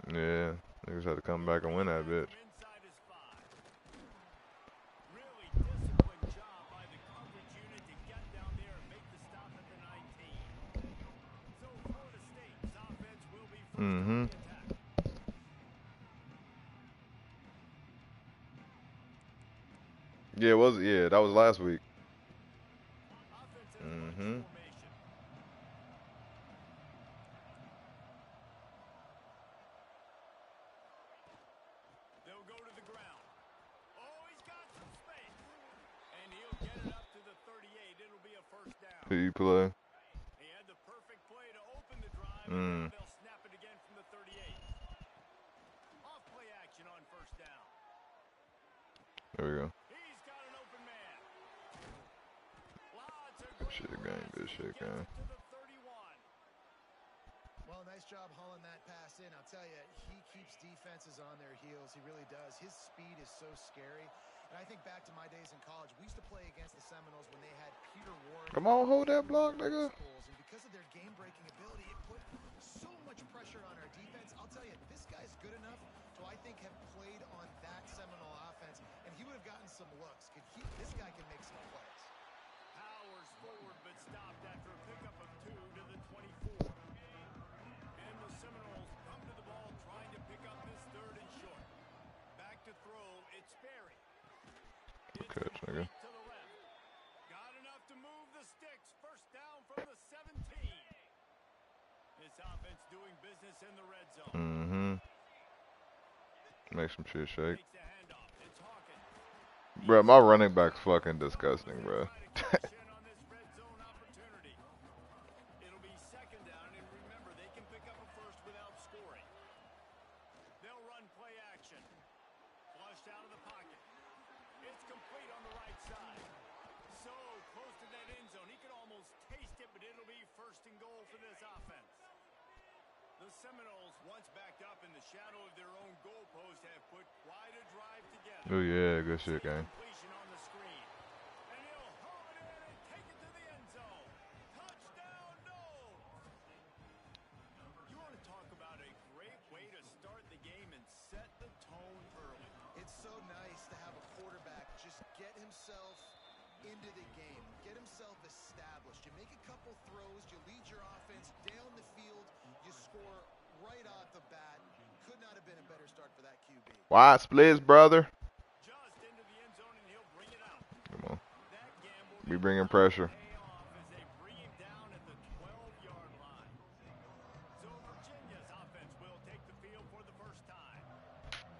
Yeah, niggas had to come back and win that bitch. Mm-hmm. Yeah, that was last week. Mm-hmm. Who you play? Mm. There we go. Good shit, gang. Good shit, gang. Well, nice job hauling that pass in. I'll tell you, he keeps defenses on their heels. He really does. His speed is so scary. And I think back to my days in college. We used to play against the Seminoles when they had Peter Ward. Come on, hold that block, nigga. And because of their game-breaking ability, it put so much pressure on our defense. I'll tell you, this guy's good enough to, I think, have played on that Seminole offense, and he would have gotten some looks. This guy can make some plays. Powers forward, but stopped after a pickup of 2 to the 24. And the Seminoles come to the ball trying to pick up this 3rd and short. Back to throw, it's Berry. Catch, nigga. To the left. Got enough to move the sticks. First down from the 17. This offense doing business in the red zone. Mm-hmm. Make some shit shake. Bro, my running back's fucking disgusting, bro. It'll be 2nd down, and remember, they can pick up a first without scoring. They'll run play action. Flushed out of the pocket. It's complete on the right side. So close to that end zone. He could almost taste it, but it'll be 1st and goal for this offense. The Seminoles, once backed up in the shadow of their own goalpost, have put quite a drive together. Oh yeah, good shit, gang. Completion on the screen. And he'll haul it in and take it to the end zone. Touchdown, Noles! You want to talk about a great way to start the game and set the tone early. It's so nice to have a quarterback just get himself into the game, get himself established. You make a couple throws, you lead your offense down the field, you score right off the bat. Could not have been a better start for that QB. Wide splits, brother. Just into the end zone, and he'll bring it out. Come on. We bringing pressure. As they bring him down at the 12-yard line. So Virginia's offense will take the field for the first time.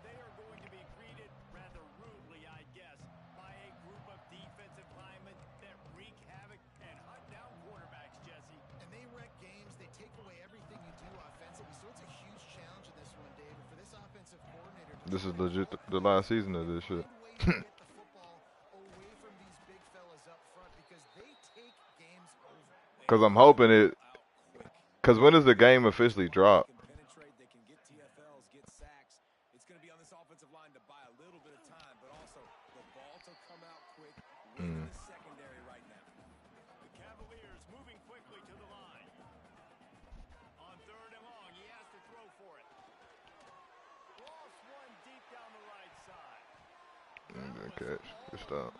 They are going to be greeted rather rudely, I guess, by a group of defensive linemen that wreak havoc and hunt down quarterbacks, Jesse. And they wreck games. They take away everything you do offensively. So it's a huge challenge in this one, David, for this offensive coordinator. This is legit the last season of this shit. Cause I'm hoping it. Cause when does the game officially drop? Mm. The Cavaliers moving quickly to the line. On 3rd and long, he has to throw for it. Lost one deep down the right side. Good catch. Good stop.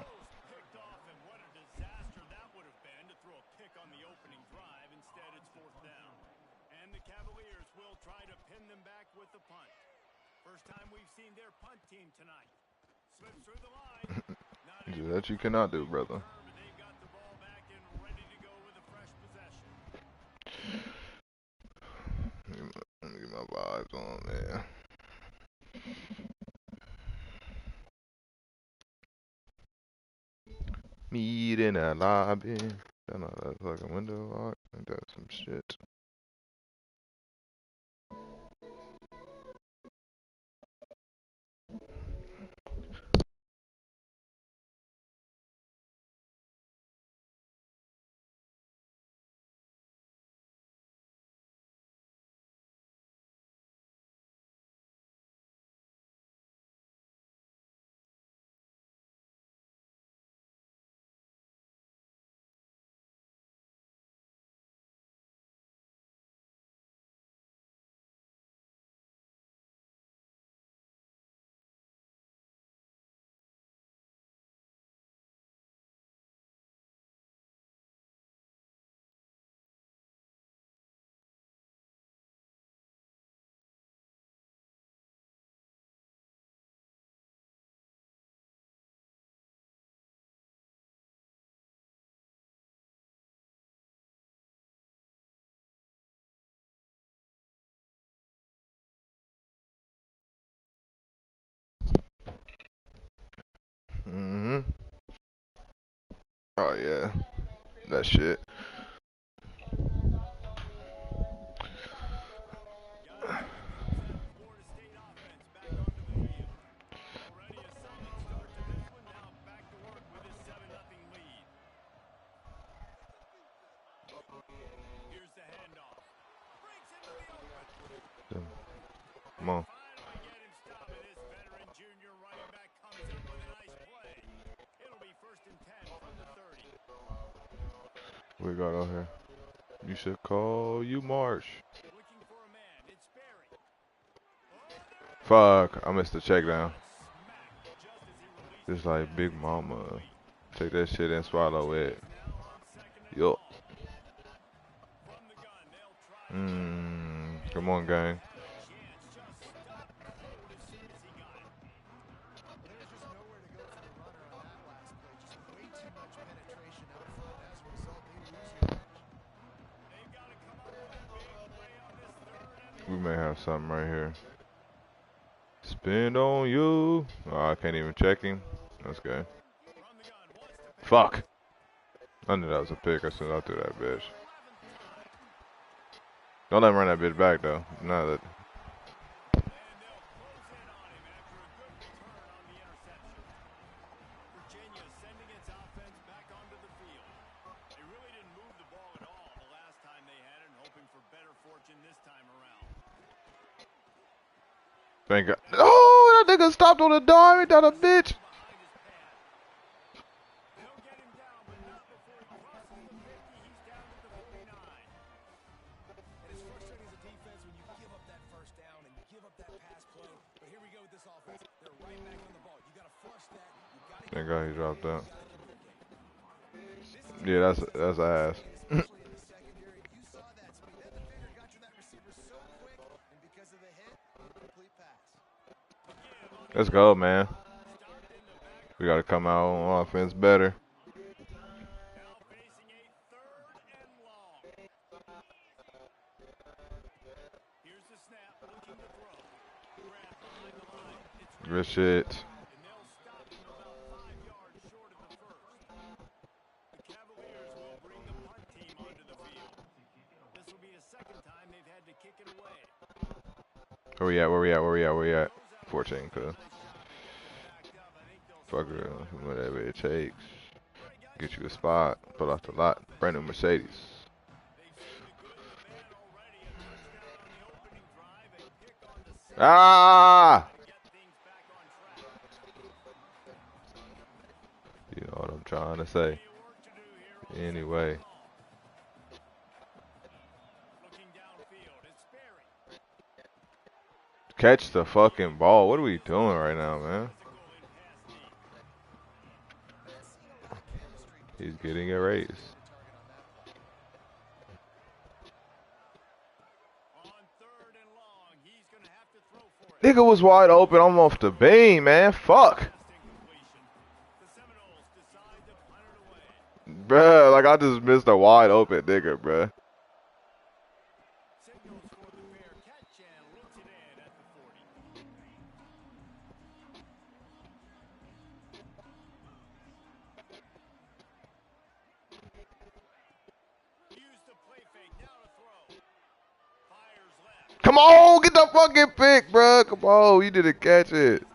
Picked off, and what a disaster that would have been to throw a pick on the opening drive. Instead, it's 4th down. And the Cavaliers will try to pin them back with the punt. First time we've seen their punt team tonight. Slips through the line. That you cannot do, brother. They've got the ball back and ready to go with a fresh possession. Let me get my vibes on, man. Meet in a lobby. Don't know that fucking window lock. Ain't that some shit? Oh yeah, that shit. Got a tight close that Florida State offense back onto the field. Already a solid start to this one. Now back to work with this 7-0 lead. Here's the handoff. Breaks into the open. Come on. Finally get him stopped. And this veteran junior running back comes up with a nice play. It'll be 1st and 10 from the 30. We got out here. You should call you Marsh. Looking for a man. It's Barry. Fuck, I missed the check down. Smack just as he releases Just the like pass. Big Mama. Take that shit and swallow it. Now on 2nd and Yup. long. From the gun, they'll try again. Come on, gang. Had a chance, just stopped cold as soon as he got it. There's just nowhere to go for the runner on that last play. Just way too much penetration out front. As a result, they lose yardage. They've got to come up with a big play on this 3rd and We may have something right here. Spend on you. Oh, I can't even check him. That's good. from the gun. Wants to pick Fuck. I knew that was a pick as soon as I threw that bitch. 11th time. Don't let him run that bitch back though. No, that. And they'll close in on him after a good return on the interception. Virginia sending its offense back onto the field. They really didn't move the ball at all the last time they had it, hoping for better fortune this time around. Thank God. Oh, that nigga stopped on the dime. Ain't that a bitch? Behind his pad. They'll get him down, but not before he crosses the 50. He's down at the 49. And it's frustrating as a defense when you give up that first down and you give up that pass play. But here we go with this offense. They're right back on the ball. You got to flush that. You got to Thank God he dropped that. communicate. Yeah, that's ass. Especially in the secondary, you saw that speed. That defender got to that receiver so quick, and because of the hit, incomplete pass. Let's go, man. We gotta come out on offense better. Now facing a 3rd and long. Here's the snap, looking to throw. Grab behind the line. It's Good shit. and they'll stop him about 5 yards short of the 1st. The Cavaliers will bring the punt team onto the field. This will be the 2nd time they've had to kick it away. Where we at? Where we at? Where we at? Where we at? 14, cuz. Backed up. I think they'll Fuck it, whatever it takes. Get you a spot. Pull off the lot. Brand new Mercedes. They've seen the good of the man already. A touchdown on the opening drive, a pick on the 2nd. Ah! To get things back on track. You know what I'm trying to say. Plenty of work to do here on Anyway. looking downfield. It's Barry. Catch the fucking ball. What are we doing right now, man? He's getting erased. On 3rd and long, he's going to have to throw for it. Nigga was wide open. I'm off the beam, man. Fuck. Last incompletion. The Seminoles decide to punt it away. Bruh, like I just missed a wide open nigga, bruh. Signals for the fair catch and looks it in at the 40. Use the play fake now to throw. Fires left. Come on, get the fucking pick, bruh. Come on, you didn't catch it. Couldn't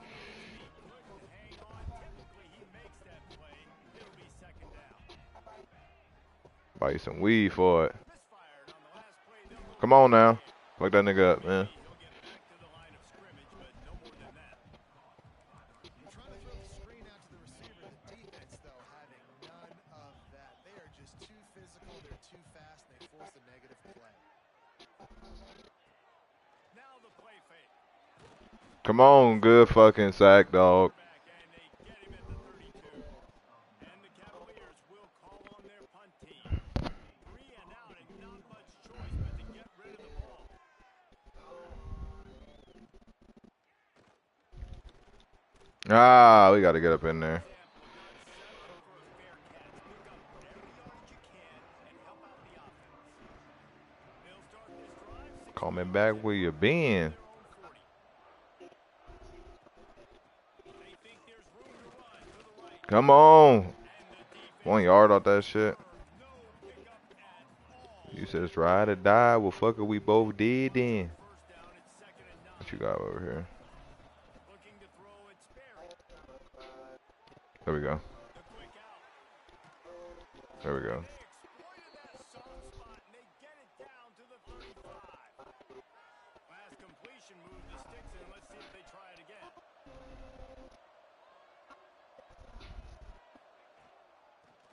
hang on. Typically, he makes that play. It'll be 2nd down. Buy you some weed for it. Misfired on the last play. They'll look Come on now. Fuck that nigga up, man. He'll get back to the line of scrimmage, but no more than that. You're trying to throw the screen out to the receiver. The defense, though, having none of that. They are just too physical. They're too fast. And they force a negative play. Now the play fake. Come on, good fucking sack, dog. Back and they get him at the 32. And the Cavaliers will call on their punt team. 3 and out and not much choice but to get rid of the ball. Ah, we gotta get up in there. Call me back where you been. Come on. 1 yard off that shit. No pickup at all. You said it's ride or die. Well, fuck it, we both did then. First down, it's 2nd and 9. What you got over here? Looking to throw it, Sperry. There we go. The quick out. There we go. They exploited that soft spot and they get it down to the 35. Last completion moved the sticks in. Let's see if they try it again.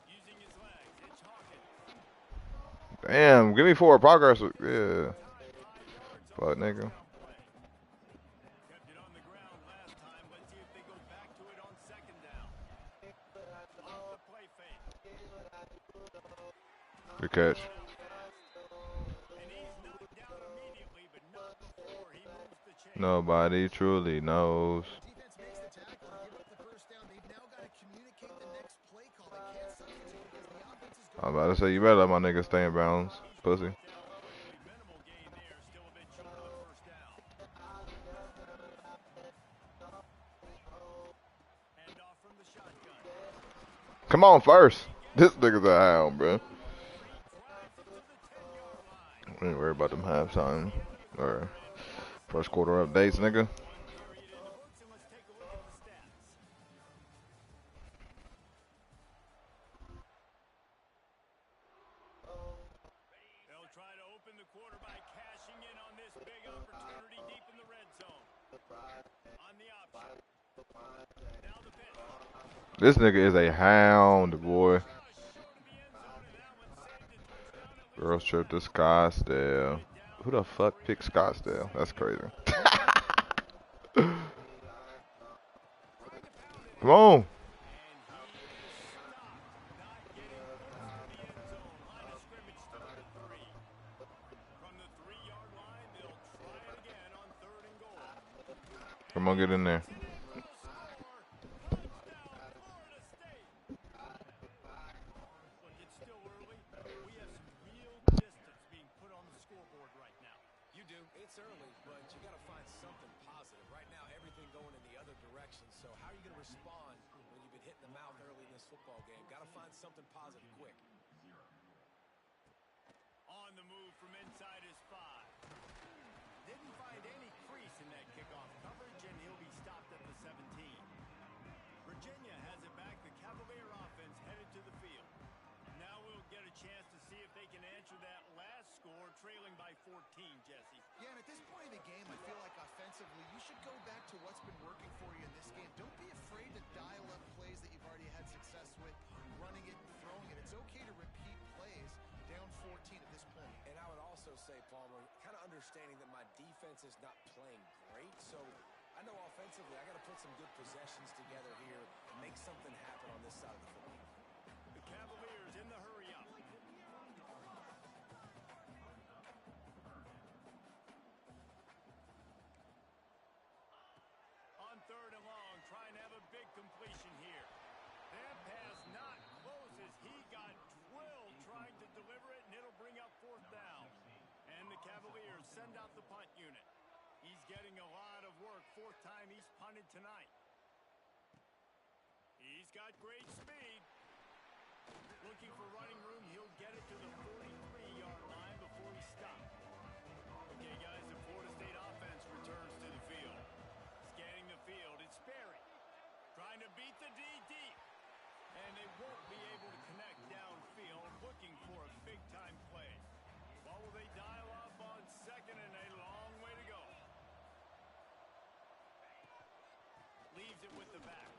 Using his legs, it's Hawkins. Damn, give me 4 progress. Yeah. 5 yards Fuck, on the nigga. down play. Kept it on the ground last time. Let's see if they go back to it on 2nd down. Off the play fake. Good catch. And he's knocked down immediately, but not before he moves the chain. Nobody truly knows. Defense makes the tackle and give up the first down. They've now got to communicate the next play call. They can't substitute because the offense is I'm going. about to say, you better let my nigga stay in bounds, pussy. Minimal gain there, still a bit short of the first down. Hand off from the shotgun. Come on, first. This nigga's a hound, bro. Drives it to the 10-yard line. We ain't worry about them halftime or first quarter updates, nigga. 1 period in the books, and let's take a look at the stats. They'll try to open the quarter by cashing in on this big opportunity deep in the red zone. On the option. Now the pitch. This nigga is a hound, boy. Rush short of the end zone, and that one saved a touchdown at least. Girls trip to Scottsdale. Who the fuck picked Scottsdale? That's crazy. Come on. Come on, get in there. It's early, but you got to find something positive. Right now, everything going in the other direction. So how are you going to respond when you've been hit in the mouth early in this football game? Got to find something positive quick. On the move from inside his 5. Didn't find any crease in that kickoff coverage, and he'll be stopped at the 17. Virginia has it back. The Cavalier offense headed to the field. Now we'll get a chance to see if they can answer that last score, trailing by 14, Jesse. Yeah, and at this point in the game, I feel like offensively, you should go back to what's been working for you in this game. Don't be afraid to dial up plays that you've already had success with, running it and throwing it. It's okay to repeat plays down 14 at this point. And I would also say, Palmer, kind of understanding that my defense is not playing great, so I know offensively I got to put some good possessions together here and make something happen on this side of the football. The Cavaliers in the hurry-up. On 3rd and long, trying to have a big completion here. That pass not close as he got drilled trying to deliver it, and it'll bring up 4th down. And the Cavaliers send out the punt unit. He's getting a lot of work. 4th time he's punted tonight. He's got great speed. Looking for running room. He'll get it to the 43-yard line before he stopped. Okay, guys, the Florida State offense returns to the field. Scanning the field, it's Sperry. Trying to beat the D deep. And they won't be able to connect downfield. Looking for a big-time play. What will they dial up on 2nd and a long way to go? Leaves it with the back.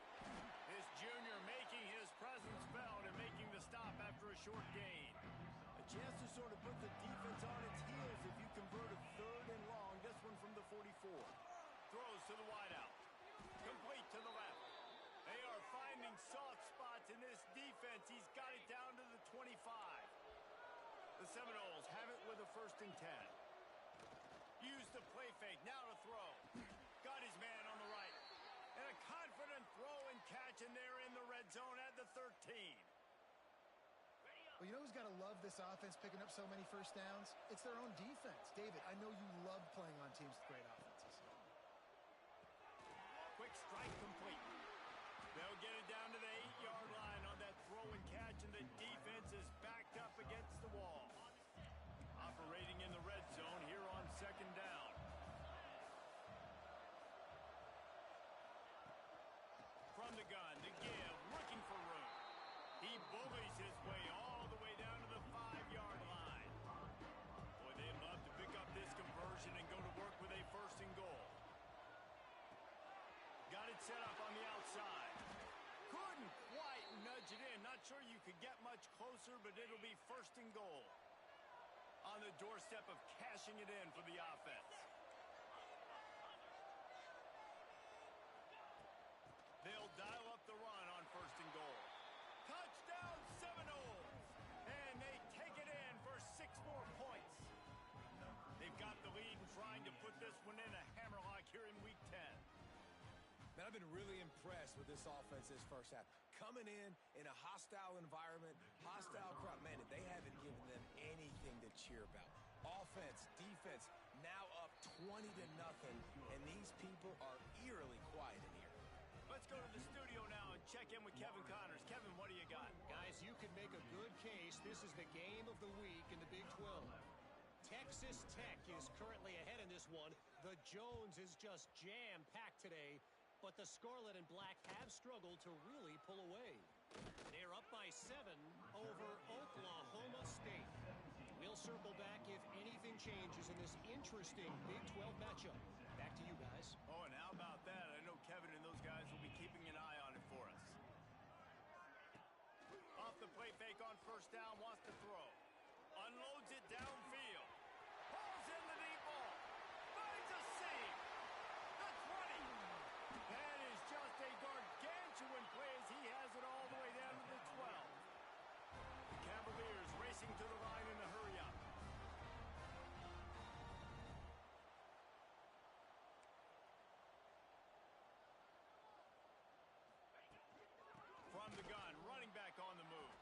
This junior making his presence felt and making the stop after a short gain. A chance to sort of put the defense on its heels if you convert a 3rd and long. This one from the 44. Throws to the wideout. Complete to the left. They are finding soft spots in this defense. He's got it down to the 25. The Seminoles have it with a 1st and 10. Use the play fake. Now to throw. Got his man on the right. And a confident throw and catch, and they're in the red zone at the 13. Well, you know who's got to love this offense picking up so many first downs? It's their own defense. David, I know you love playing on teams with great offenses. Quick strike complete. They'll get it down to the 8-yard line on that throw and catch, and opponent defense is backed up against the wall. Operating in the red zone here on second down. From the gun, the give, looking for room. He bullies his way all the way down to the 5-yard line. Boy, they'd love to pick up this conversion and go to work with a first and goal. Got it set up on the outside. Couldn't quite nudge it in. Not sure you could get much closer, but it'll be first and goal. On the doorstep of cashing it in for the offense. They'll dial up the run on first and goal. Touchdown Seminoles! And they take it in for 6 more points. They've got the lead and trying to put this one in a hammerlock here in week 10. Man, I've been really impressed with this offense this first half. Coming in a hostile environment, hostile crowd. Man, they haven't given them anything to cheer about. Offense, defense, now up 20-0, and these people are eerily quiet in here. Let's go to the studio now and check in with Kevin Connors. Kevin, what do you got? Guys, you could make a good case. This is the game of the week in the Big 12. Texas Tech is currently ahead in this one. The Jones is just jam-packed today, but the Scarlet and Black have struggled to really pull away. They're up by 7 over Oklahoma State. We'll circle back if anything changes in this interesting Big 12 matchup. Back to you guys. Oh, and how about that? I know Kevin and those guys will be keeping an eye on it for us. Off the play fake on first down, wants to throw. Unloads it downfield. Pulls in the deep ball. Finds a seam. The 20. That is just a gargantuan play as he has it all the way down to the 12. The Cavaliers racing to the line in a hurry up. From the gun, running back on the move.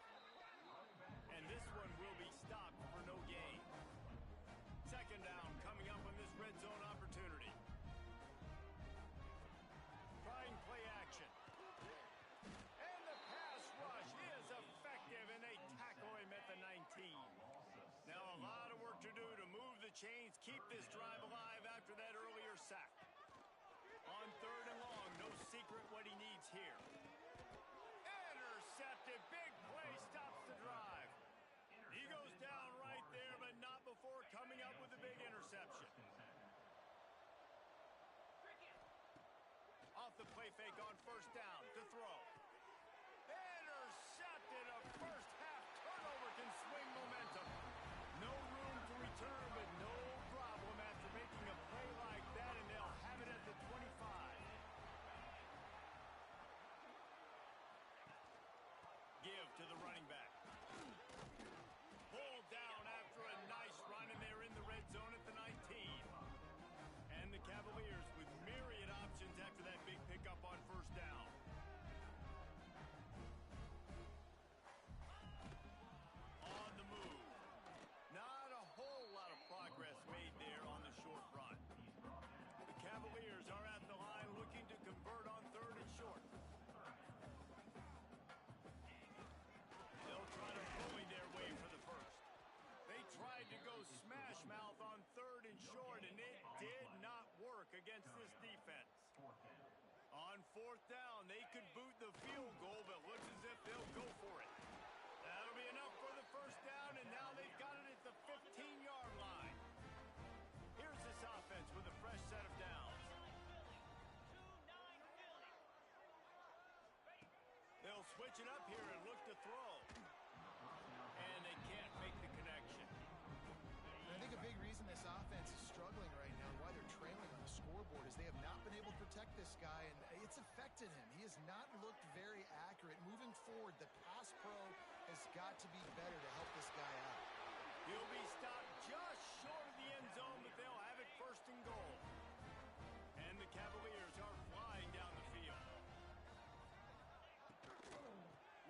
And this one will be stopped for no gain. Second down coming up on this red zone opportunity. Trying play action. And the pass rush is effective, and they tackle him at the 19. Now a lot of work to do to move the chains, keep this drive alive after that earlier sack. On third and long, no secret what he needs here. Intercepted, big play, stops the drive. He goes down right there, but not before coming up with a big interception. Off the play fake on first down to throw. Intercepted, a first half turnover can swing momentum. No room to return, but no problem after making a play like that, and they'll have it at the 25. Give to the running back. Pulled down after a nice run, and they're in the red zone at the 19. And the Cavaliers with myriad options after that big pickup on first down. On the move. Not a whole lot of progress made there on the short run. The Cavaliers are at the line looking to convert on third and short. They'll try to bully their way for the first. They tried to go smash mouth on third and short, and it did not work against this defense. On fourth down, they could boot the field goal, but looks as if they'll go for it. That'll be enough for the first down, and now they've got it at the 15-yard line. Here's this offense with a fresh set of downs. They'll switch it up here and look to throw. And they can't make the connection. And I think a big reason this offense is struggling right now, why they're trailing on the scoreboard, is they have not been able to protect this guy, and it's affected him. He has not looked very accurate. Moving forward, the pass pro has got to be better to help this guy out. He'll be stopped just short of the end zone, but they'll have it first and goal. And the Cavaliers are flying down the field.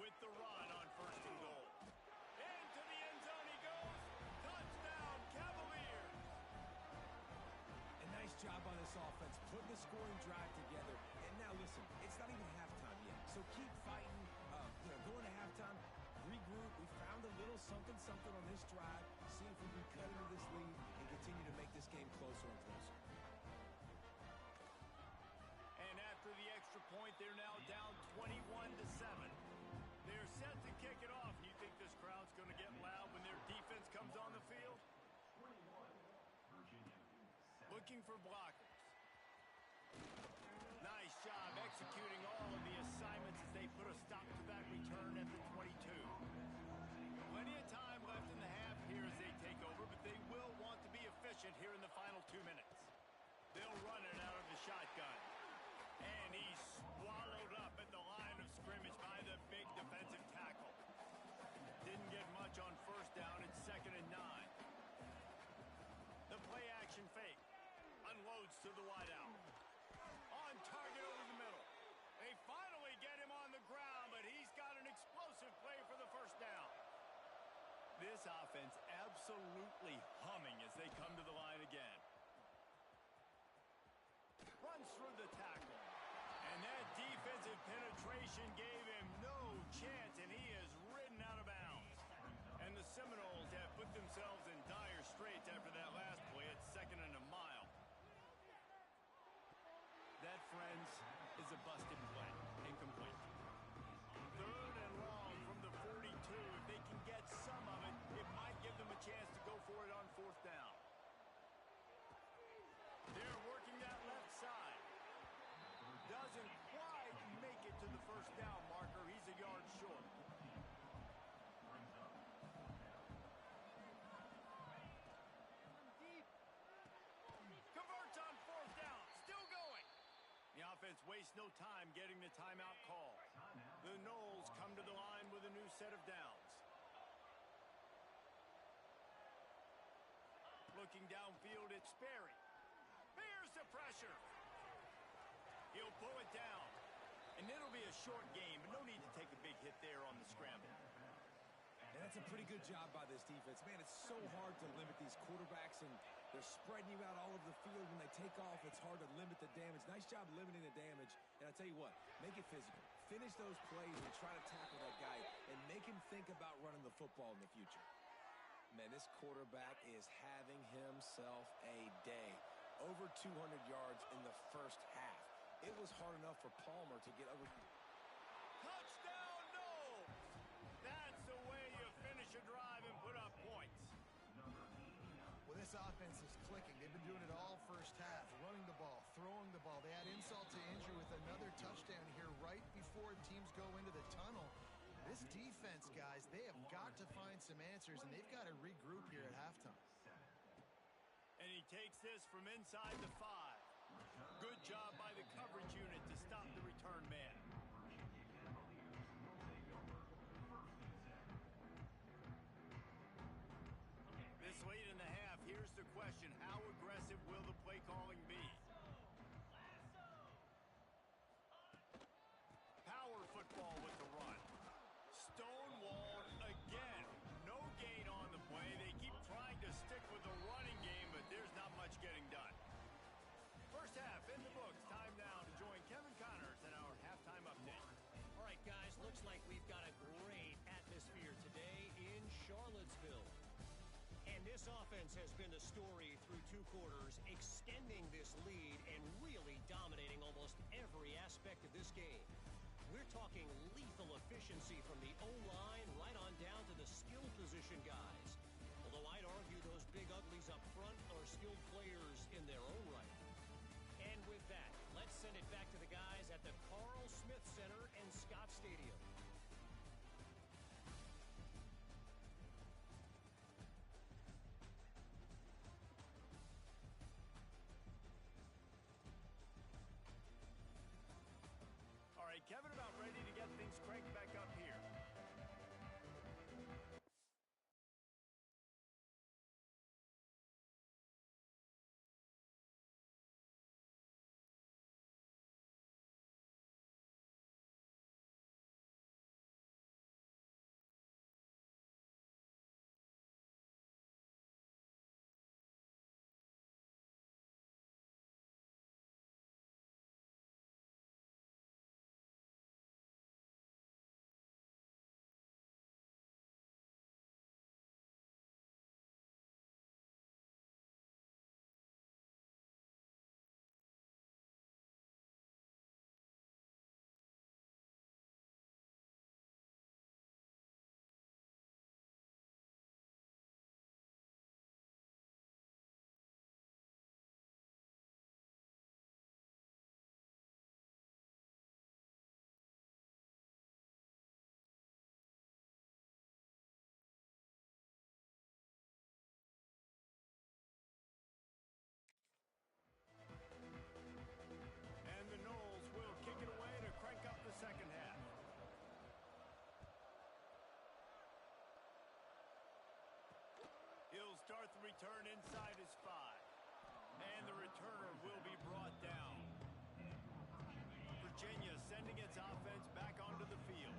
With the run on first and goal. Into the end zone he goes. Touchdown, Cavaliers. A nice job on this offense, putting the scoring drive together. And now listen, it's not even halftime yet. So keep fighting, going to halftime, regroup. group, we found a little something on this drive. See if we can cut into this lead and continue to make this game closer and closer. And after the extra point, they're now down 21-7. They're set to kick it off. You think this crowd's going to get loud when their defense comes on the field? Looking for blockers. Nice job executing all of the assignments as they put a stop to that return at the 22. Plenty of time left in the half here as they take over, but they will want to be efficient here in the final 2 minutes. They'll run it out of the shotgun. And he's swallowed up at the line of scrimmage by the big defensive tackle. Didn't get much on first down. It's 2nd and 9. The play action fake. Unloads to the wideout. On target over the middle. They finally get him on the ground, but he's got an explosive play for the first down. This offense absolutely humming as they come to the line again. Runs through the tackle. And that defensive penetration gave him no chance, and he is ridden out of bounds. And the Seminoles have put themselves in dire straits after that last play at 2nd and a mile. That, friends, is a busted play. Incomplete. 3rd and long from the 42. If they can get some of it, it might give them a chance to go for it on 4th down. They're working that left side. Doesn't quite make it to the 1st down marker. He's a yard short. Converts on 4th down. Still going. The offense wastes no time getting the timeout call. The Noles come to the line with a new set of downs. Looking downfield, it's Sperry. Here's the pressure. He'll pull it down. And it'll be a short game, but no need to take a big hit there on the scramble. And that's a pretty good job by this defense. Man, it's so hard to limit these quarterbacks, and they're spreading you out all over the field. When they take off, it's hard to limit the damage. Nice job limiting the damage. And I tell you what, make it physical. Finish those plays and try to tackle that guy and make him think about running the football in the future. Man, this quarterback is having himself a day. Over 200 yards in the first half. It was hard enough for Palmer to get over. Touchdown, no! That's the way you finish a drive and put up points. Well, this offense is clicking. They've been doing it all first half, running the ball, throwing the ball. They add insult to injury with another touchdown here right before teams go into the tunnel. This defense, guys, they have got to find some answers, and they've got to regroup here at halftime. And he takes this from inside the 5. Good job by the coverage unit to stop the return man. This late in the half, here's the question. How aggressive will the play calling be? Power football with the run. Stonewalled again. No gain on the play. They keep trying to stick with the running game, but there's not much getting done. First half in the books. Time now to join Kevin Connors in our halftime update. All right, guys, looks like we've got a great atmosphere today in Charlottesville. And this offense has been the story through 2 quarters, extending this lead and really dominating almost every aspect of this game. We're talking lethal efficiency from the O-line right on down to the skill position guys. Although I'd argue those big uglies up front are skilled players in their own right. And with that, let's send it back to the guys at the Carl Smith Center and Scott Stadium. All right, Kevin, about ready to get things cranked back up here. return inside his 5. And the returner will be brought down. Virginia sending its offense back onto the field.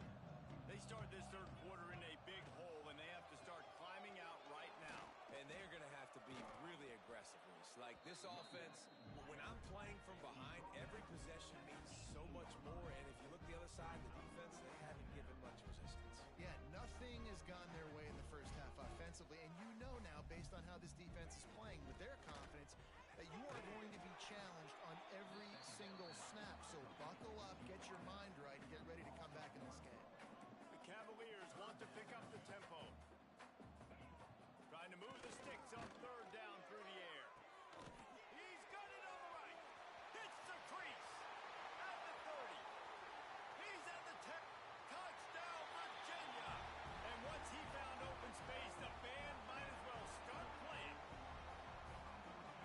They start this third quarter in a big hole, and they have to start climbing out right now. And they're going to have to be really aggressive, Reese. Like this offense, when I'm playing from behind, every possession means so much more. And if you look the other side, the defense, they haven't given much resistance. Yeah, nothing has gone their way in the first half offensively. And you know now, based on how this defense is playing with their confidence, that you are going to be challenged on every single snap. So buckle up, get your mind right, and get ready to come back in this game. The Cavaliers want to pick up the tempo. Trying to move the sticks on third down through the air. He's got it on the right. Hits the crease. At the 30. He's at the 10. Touchdown, Virginia. And once he found open space, the band might as well start playing.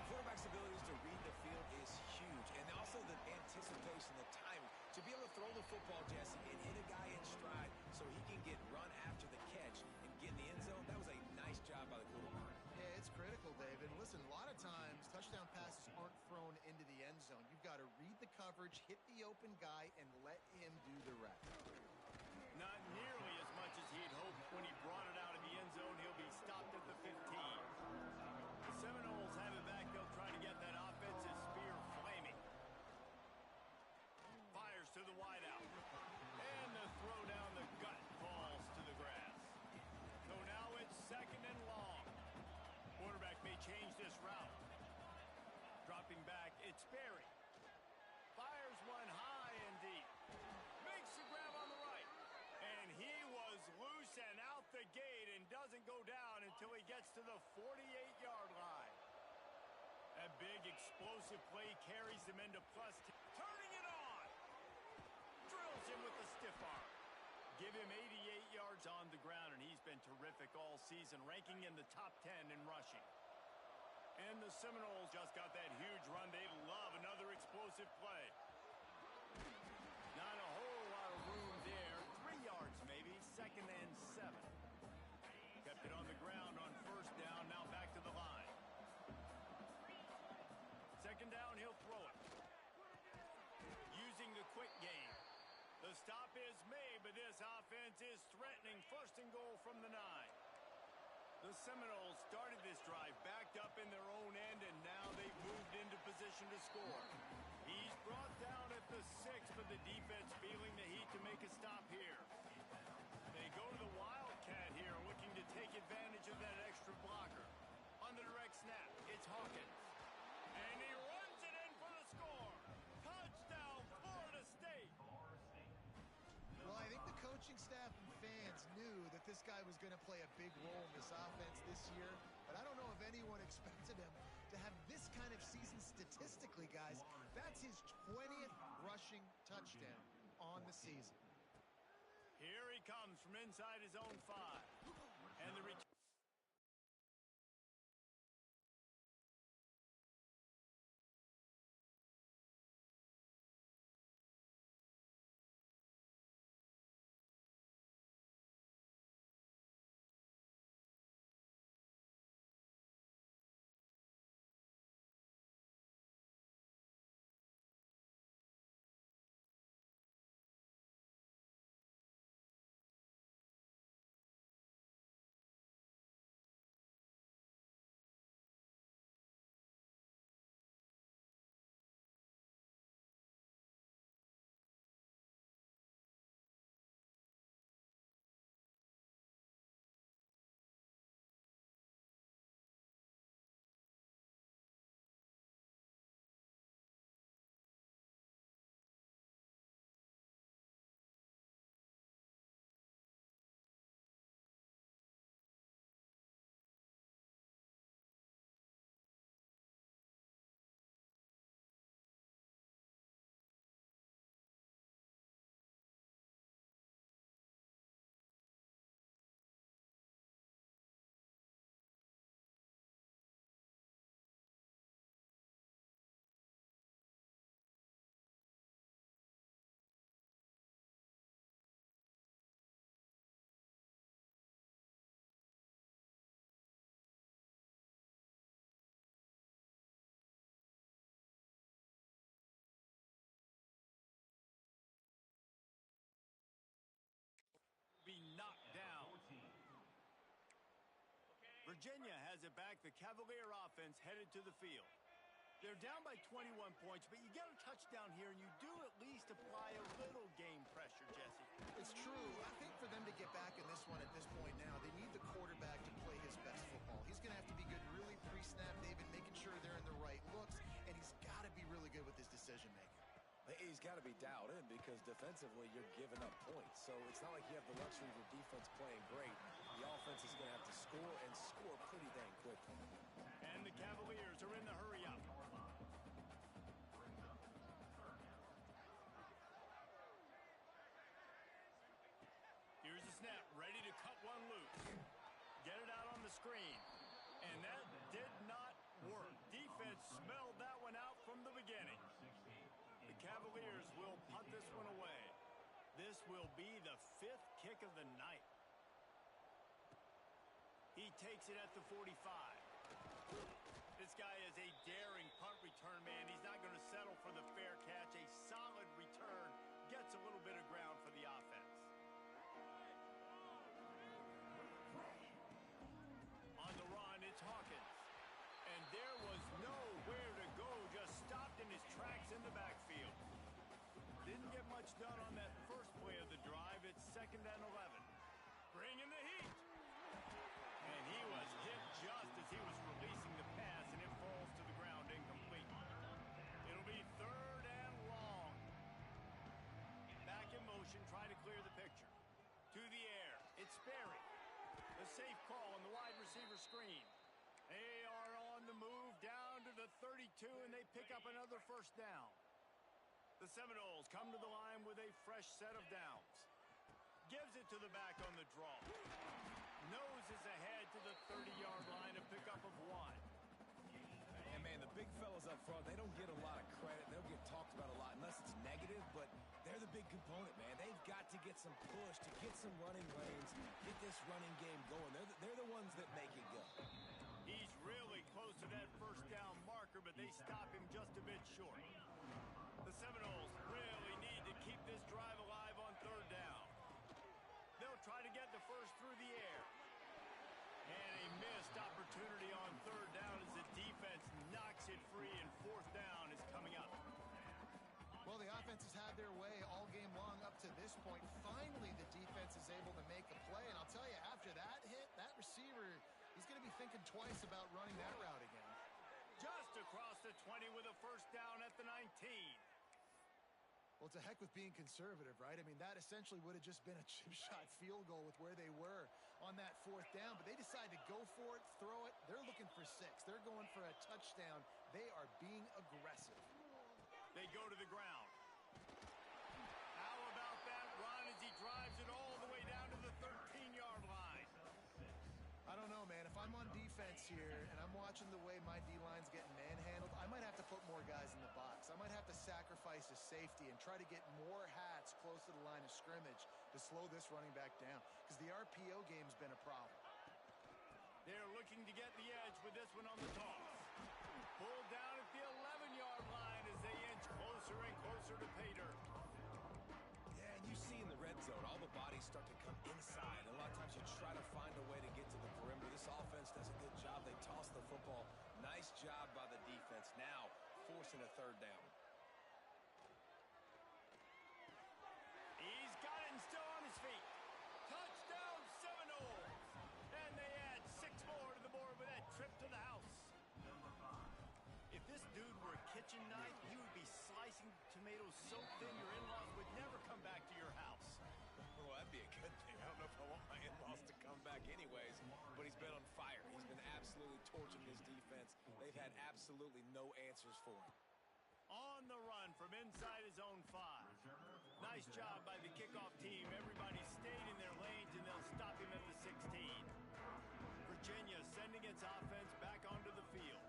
Quarterback's abilities to read the field is huge. And also the anticipation, the timing. To be able to throw the football, Jesse, and hit a guy in stride so he can get run after the catch and get in the end zone, that was a nice job by the quarterback. Yeah, it's critical, David. Listen, a lot of times touchdown passes aren't thrown into the end zone. You've got to read the coverage, hit the open guy, and let him do the rest. Not nearly as much as he'd hoped when he brought it out of the end zone. He'll be stopped at the 15. The Seminoles have it back. They'll try to get that offensive spear flaming. Fires to the wideout. And the throw down the gut falls to the grass. So now it's second and long. Quarterback may change this route. Dropping back, it's Berry. Fires one high and deep. Makes the grab on the right. And he was loose and out the gate and doesn't go down until he gets to the 48-yard line. A big explosive play carries them into plus 10. Turning it on. Drills him with the stiff arm. Give him 88 yards on the ground, and he's been terrific all season, ranking in the top 10 in rushing. And the Seminoles just got that huge run. They love another explosive play. Not a whole lot of room there. 3 yards maybe, second and 7. Kept it on the ground on first down, now back to the line. Second down, he'll throw it. Using the quick game. The stop is made, but this offense is threatening. First and goal from the 9. The Seminoles started this drive backed up in their own end, and now they've moved into position to score. He's brought down at the 6, but the defense feeling the heat to make a stop here. They go to the Wildcat here, looking to take advantage of that extra blocker. On the direct snap, it's Hawkins. And he runs it in for the score. Touchdown, Florida State. Well, I think the coaching staff and fans knew that this guy was going to play a big role in this offense this year, but I don't know if anyone expected him to have this kind of season statistically, guys. That's his 20th rushing touchdown on the season. Here he comes from inside his own 5. And the return. Virginia has it back. The Cavalier offense headed to the field. They're down by 21 points, but you get a touchdown here, and you do at least apply a little game pressure, Jesse. It's true. I think for them to get back in this one at this point now, they need the quarterback to play his best football. He's going to have to be good really pre-snap, David, making sure they're in the right looks, and he's got to be really good with his decision-making. He's got to be dialed in because defensively you're giving up points. So it's not like you have the luxury of your defense playing great. The offense is going to have to score and score pretty dang quickly. And the Cavaliers are in the hurry-up. Here's the snap, ready to cut one loose. Get it out on the screen. And that did not work. Defense smelled that one out from the beginning. The Cavaliers will punt this one away. This will be the 5th kick of the night. He takes it at the 45. This guy is a daring punt return man. He's not going to settle for the fair catch. A solid return gets a little bit of ground for the offense. On the run, it's Hawkins. And there was nowhere to go, just stopped in his tracks in the backfield. Didn't get much done on that first play of the drive. It's 2nd and 11. Bring in the heat. And he was hit just as he was releasing the pass, and it falls to the ground incomplete. It'll be 3rd and long. Back in motion, trying to clear the picture. To the air, it's Sperry. The safe call on the wide receiver screen. They are on the move down to the 32, and they pick up another first down. The Seminoles come to the line with a fresh set of downs. Gives it to the back on the draw. Noses ahead to the 30-yard line, a pickup of 1. And, man, the big fellas up front, they don't get a lot of credit. They don't get talked about a lot unless it's negative, but they're the big component, man. They've got to get some push, to get some running lanes, get this running game going. They're the ones that make it go. He's really close to that first down marker, but they stop him just a bit short. The Seminoles really need to keep this drive alive on 3rd down. They'll try to get the first through the air. And a missed opportunity on 3rd down as the defense knocks it free, and 4th down is coming up. Well, the offense has had their way all game long up to this point. Finally, the defense is able to make a play. And I'll tell you, after that hit, that receiver, he's going to be thinking twice about running that route again. Just across the 20 with a first down at the 19. Well, to heck with being conservative, right? I mean, that essentially would have just been a chip shot field goal with where they were on that 4th down. But they decide to go for it, throw it. They're looking for 6. They're going for a touchdown. They are being aggressive. They go to the ground. How about that run as he drives it all the way down to the 13-yard line? I don't know, man. If I'm on defense here and I'm watching the way my D-line's getting manhandled, I might have to put more guys in the box. I might have to sacrifice a safety and try to get more hats close to the line of scrimmage to slow this running back down, because the RPO game's been a problem. They're looking to get the edge with this one on the toss. Pulled down at the 11-yard line as they inch closer and closer to pay dirt. Yeah, and you see in the red zone, all the bodies start to come inside. And a lot of times you try to find a way to get to the perimeter. This offense does a good job. They toss the football. Nice job by the defense. Now forcing a 3rd down. He's got it and still on his feet. Touchdown Seminoles. And they add 6 more to the board with that trip to the house. If this dude were a kitchen knife, he would be slicing tomatoes so thin your in-laws would never come back to your house. Well, that'd be a good thing. I don't know if I want my in-laws to come back anyways, but he's been on fire. He's been absolutely torching this defense. They've had absolutely no answers for him. On the run from inside his own 5. Nice job by the kickoff team. Everybody stayed in their lanes, and they'll stop him at the 16. Virginia sending its offense back onto the field.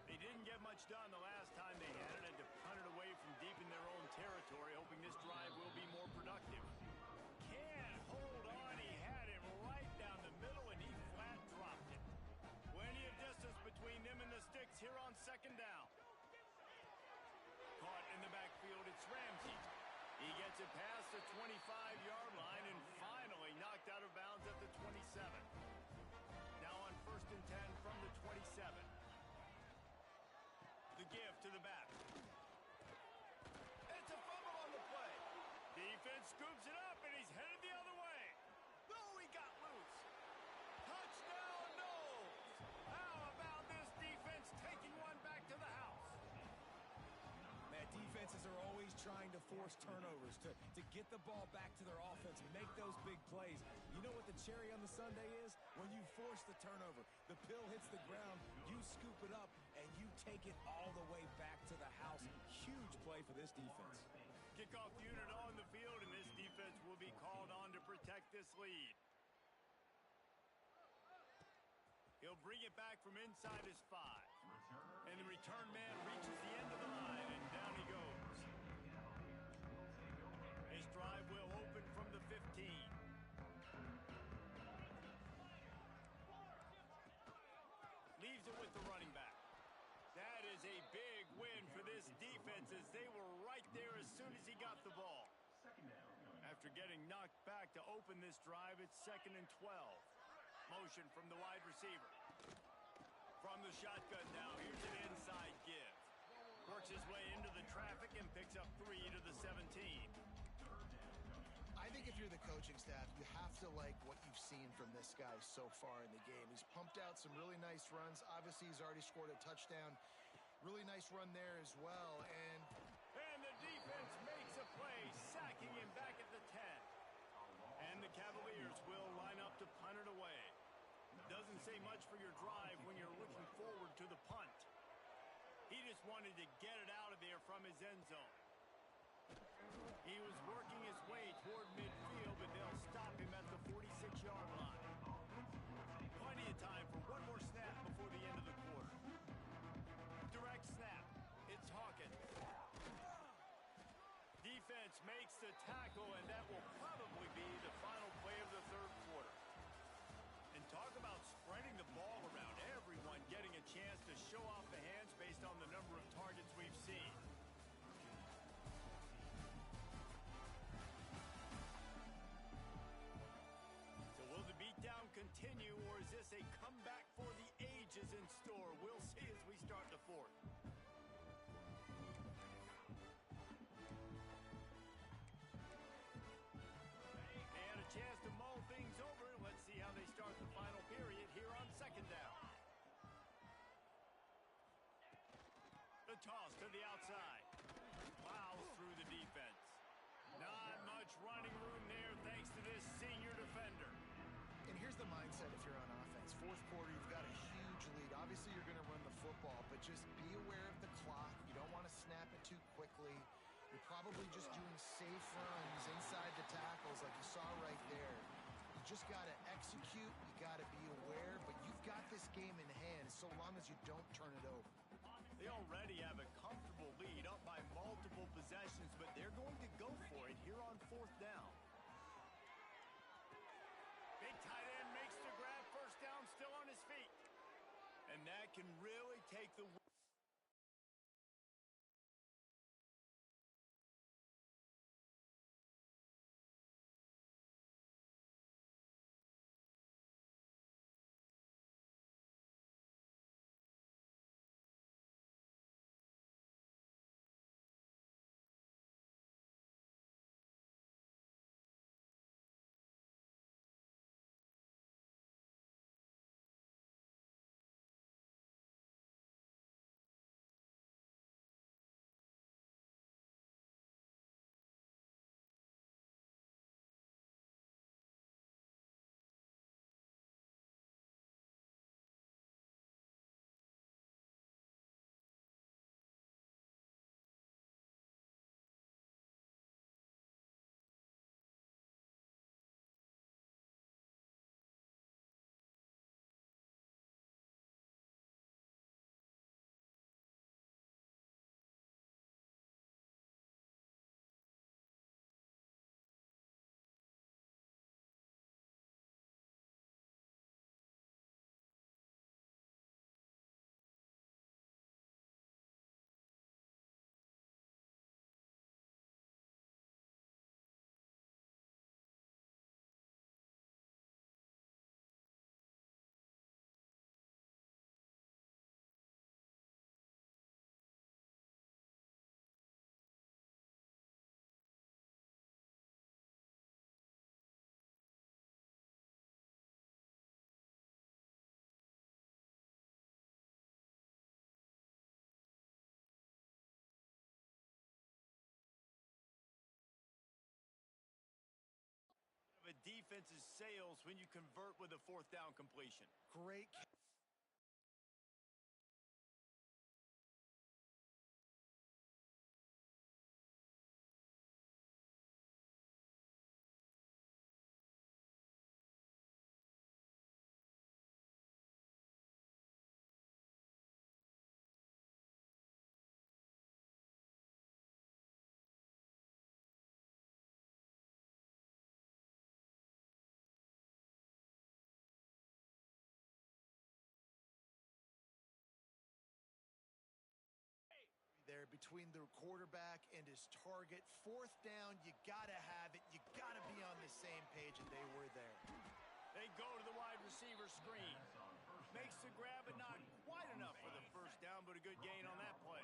They didn't get much done the last time they had it, and to punt it away from deep in their own territory, hoping this drive will be more productive. Can't hold on. He had it right down the middle, and he flat dropped it. Plenty of distance between them and the sticks here on 2nd down. Caught in the backfield, it's Ramsey. He gets it past the 25-yard line and finally knocked out of bounds at the 27. Now on 1st and and 10 from the 27. The give to the back. It's a fumble on the play. Defense scoops it up, and he's headed the other way. Oh, he got loose. Touchdown, Knowles. How about this defense taking one back to the house? Man, defenses are always trying to force turnovers to get the ball back to their offense, make those big plays. You know what the cherry on the sundae is? When you force the turnover, the pill hits the ground, you scoop it up, and you take it all the way back to the house. Huge play for this defense. Kickoff unit on the field, and this defense will be called on to protect this lead. He'll bring it back from inside his 5. And the return man reaches the end of the line, and down he goes. His drive will open from the 15. Leaves it with the running back. That is a big win for this defense as they were right there as soon as he got the ball. After getting knocked back to open this drive, it's 2nd and 12. Motion from the wide receiver. From the shotgun now, here's an inside give. Works his way into the traffic and picks up 3 to the 17. I think if you're the coaching staff, you have to like what you've seen from this guy so far in the game. He's pumped out some really nice runs. Obviously, he's already scored a touchdown. Really nice run there as well. And the defense makes a play, sacking him back at the 10. And the Cavaliers will line up to punt it away. Doesn't say much for your drive when you're looking forward to the punt. He just wanted to get it out of there from his end zone. He was working his way toward midfield, but they'll stop him at the 46-yard line. Plenty of time for one more snap before the end of the quarter. Direct snap. It's Hawkins. Defense makes the tackle, and that will probably be the final play of the third quarter. And talk about spreading the ball around, everyone getting a chance to show off the hands based on the number of targets we've seen. So will the beatdown continue, or is this a comeback for the ages in store? We'll see as we start the fourth. And a chance to mull things over. Let's see how they start the final period here on 2nd down. The toss to the outside. Plows through the defense. Not much running room there thanks to this senior defender. And here's the mindset if you're on offense. Fourth quarter, you've got a huge lead. Obviously, you're going to run the football, but just be aware of the clock. You don't want to snap it too quickly. You're probably just doing safe runs inside the tackles like you saw right there. You just got to execute. You got to be aware, but you've got this game in hand so long as you don't turn it over. They already have a comfortable lead up by multiple possessions, but they're going to go for it here on 4th down. Big tight end makes the grab, 1st down, still on his feet. And that can really take the defense's sails when you convert with a fourth down completion. Great. There between the quarterback and his target. Fourth down, you gotta have it. You gotta be on the same page, and they were there. They go to the wide receiver screen. Makes the grab, but not quite enough for the first down, but a good gain on that play.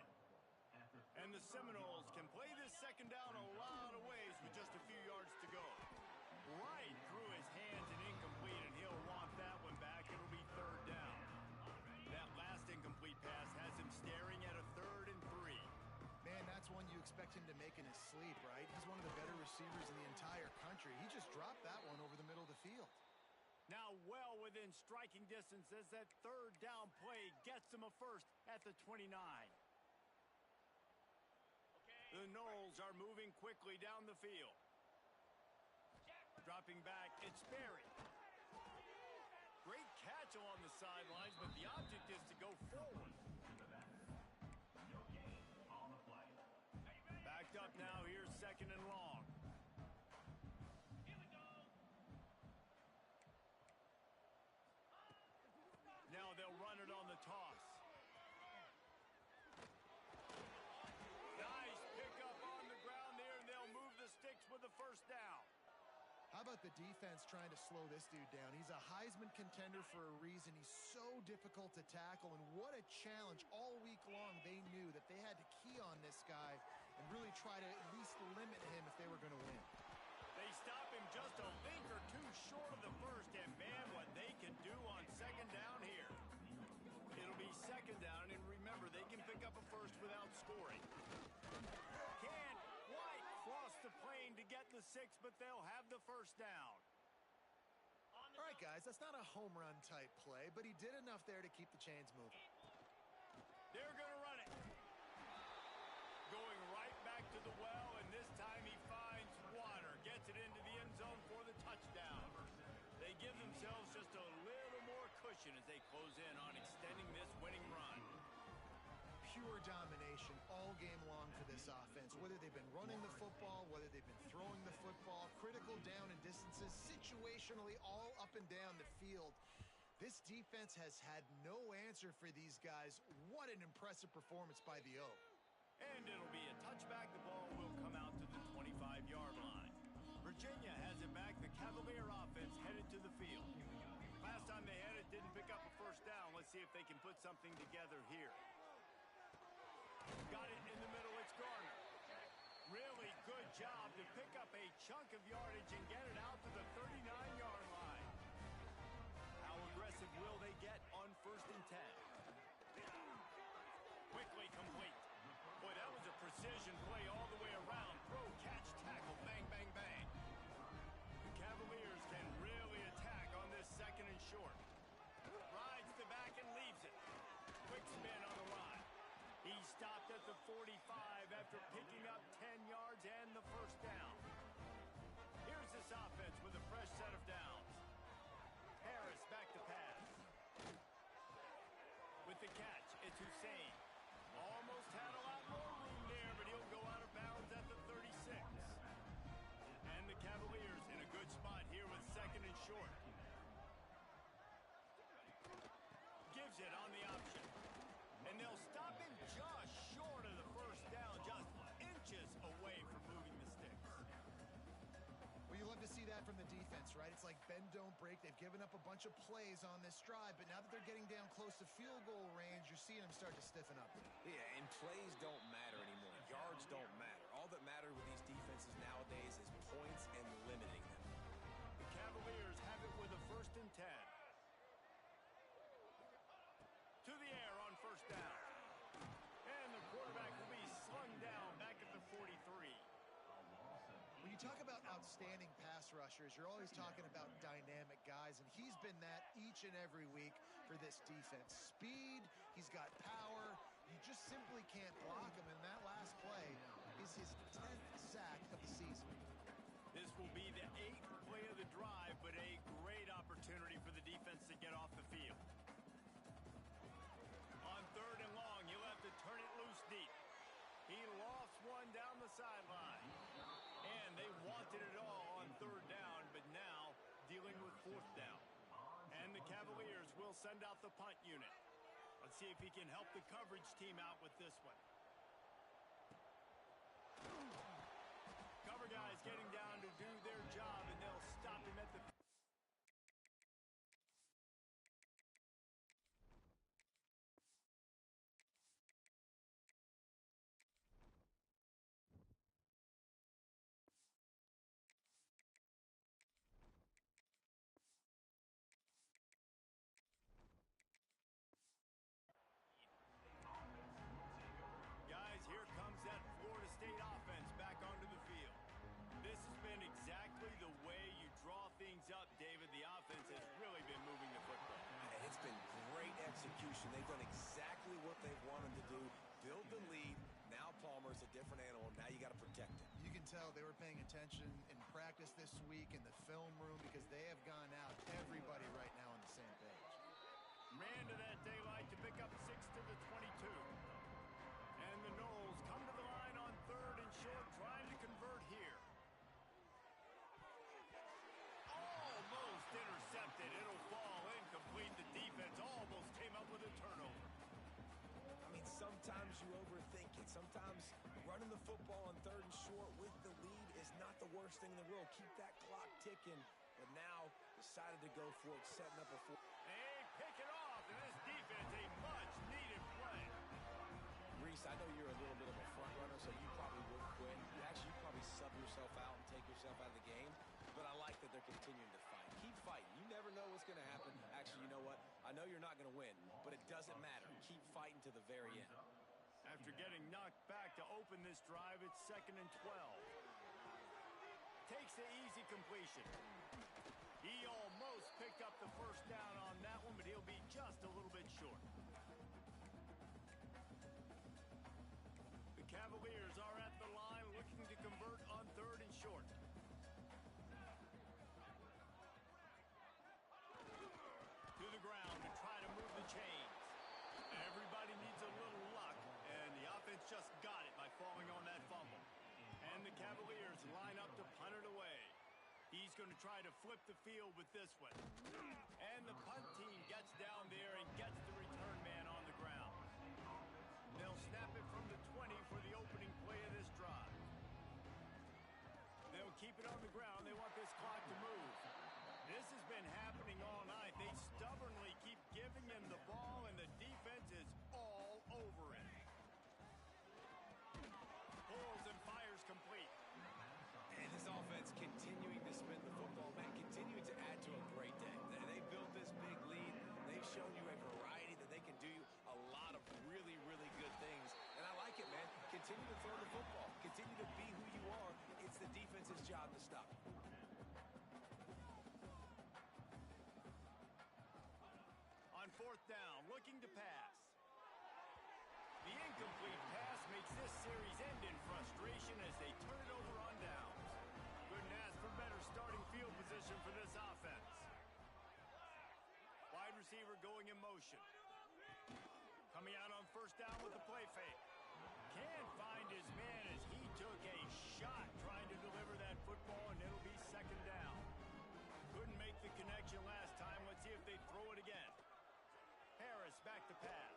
And the Seminoles can play this second down a lot of ways with just a few yards to go. Right through his hands and incomplete, and he'll want that one back. It'll be third down. That last incomplete pass has him staring at a 3rd and 3. Man, that's one you expect him to make in his sleep, right? He's one of the better receivers in the entire country. He just dropped that one over the middle of the field. Now well within striking distance as that third down play gets him a first at the 29. The Noles are moving quickly down the field. Dropping back, it's Berry. Great catch along the sidelines, but the object is to go forward. Backed up now, here's 2nd and long. Now they'll run it on the toss. Nice pickup on the ground there, and they'll move the sticks with the first down. How about the defense trying to slow this dude down? He's a Heisman contender for a reason. He's so difficult to tackle, and what a challenge. All week long, they knew that they had to key on this guy and really try to at least limit him if they were going to win. They stop him just a link or two short of the first, and man, what they can do on second down here. It'll be second down, and remember, they can pick up a first without scoring. Can't quite cross the plane to get the 6, but they'll have the first down. All right, guys, that's not a home run type play, but he did enough there to keep the chains moving. They're going to run it. Going right back to the well, and this time he finds water. Gets it into the end zone for the touchdown. They give themselves just a little more cushion as they close in on extending this winning run. Pure domination all game long for this offense. Whether they've been running the football, whether they've been throwing the football, critical down and distances, situationally all up and down the field. This defense has had no answer for these guys. What an impressive performance by the O. And it'll be a touchback. The ball will come out to the 25-yard line. Virginia has it back. The Cavalier offense headed to the field. Last time they had it, didn't pick up a first down. Let's see if they can put something together here. Got it in the middle. It's Garner. Really good job to pick up a chunk of yardage and get it out to the 39-yard line. How aggressive will they get on 1st and 10? Quickly complete. Boy, that was a precision play all the way around. Throw, catch, tackle, bang, bang, bang. The Cavaliers can really attack on this 2nd and short. Rides the back and leaves it. Quick spin on the run. He stopped at the 45 after picking up 10 yards and the first down. Here's this offense with a fresh set of downs. Harris back to pass. With the catch, it's Hussein. Almost had a lot more room there, but he'll go out of bounds at the 36. And the Cavaliers in a good spot here with 2nd and short. Gives it on the option. And they'll stop him just short of the first down, just inches away from moving the sticks. Well, you love to see that from the defense, right? It's like bend, don't break. They've given up a bunch of plays on this drive, but now that they're getting down close to field goal range, you're seeing them start to stiffen up. Yeah, and plays don't matter anymore. Yards don't matter. All that matters with these defenses nowadays is points and limiting them. The Cavaliers have it with a 1st and 10. To the air on 1st down. And the quarterback will be slung down back at the 43. When you talk about outstanding pass rushers. You're always talking about dynamic guys, and he's been that each and every week for this defense. Speed, he's got power. You just simply can't block him, and that last play is his 10th sack of the season. This will be the 8th play of the drive, but a great opportunity for the defense to get off the field. On 3rd and long, he'll have to turn it loose deep. He lofts one down the sideline. And they wanted it all on 3rd down, but now dealing with 4th down. And the Cavaliers will send out the punt unit. Let's see if he can help the coverage team out with this one. Cover guys getting down to do their job, and they'll stop him at the... Guys, here comes that Florida State offense back onto the field. This has been exactly the way you draw things up, David. The offense has really been moving the football. And it's been great execution. They've done exactly what they've wanted to do. Build the lead. Now Palmer's a different animal. Now you got to protect it. You can tell they were paying attention in practice this week in the film room because they have gone out, everybody right now on the same page. Ran to that daylight to pick up 6 to the 22. And the Knowles come to the line on 3rd and short, trying to convert here. Almost intercepted. It'll fall incomplete. The defense almost came up with a turnover. I mean, sometimes you overthink it. Sometimes running the football on 3rd and short with the lead is not the worst thing in the world. Keep that clock ticking. But now decided to go for it, setting up a four. Hey, pick it off, and this defense a much-needed play. Reese, I know you're a little bit of a front runner, so you probably would quit. You'd probably sub yourself out and take yourself out of the game. But I like that they're continuing to fight. Keep fighting. You never know what's going to happen. Actually, you know what? I know you're not going to win, but it doesn't matter. Keep fighting to the very end. After getting knocked back to open this drive, it's 2nd and 12. Takes the easy completion. He almost picked up the 1st down on that one, but he'll be just a little bit short. The Cavaliers are at the line looking to convert on 3rd and short. To the ground to try to move the chains. Everybody needs a little luck, and the offense just got it by falling on that fumble. And the Cavaliers line up to punt it away. He's going to try to flip the field with this one. And the punt team gets down there and gets the return man on the ground. They'll snap it from the 20 for the opening play of this drive. They'll keep it on the ground. They want this clock to move. This has been happening all night. They stubbornly keep giving him the ball, and the defense is all over it. Pulls and fires complete. And this offense continuing to spin the football, man, continuing to add to a great day. They built this big lead. They've shown you a variety that they can do a lot of really, really good things. And I like it, man. Continue to throw the football. Continue to be who you are. It's the defense's job to stop it. On 4th down, looking to pass. The incomplete pass makes this series end in frustration as they turn it over on downs. Couldn't ask for better starting field position for this offense. Wide receiver going in motion. Coming out on 1st down with the play fake. Can't find his man as he took a shot trying to deliver that football, and it'll be 2nd down. Couldn't make the connection last time. Let's see if they throw it again. Harris back to pass.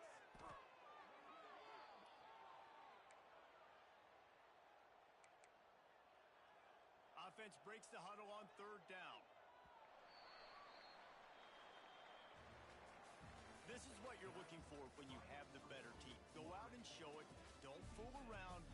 Offense breaks the huddle on 3rd down. This is what you're looking for when you have the better team. Go out and show it. Don't fool around with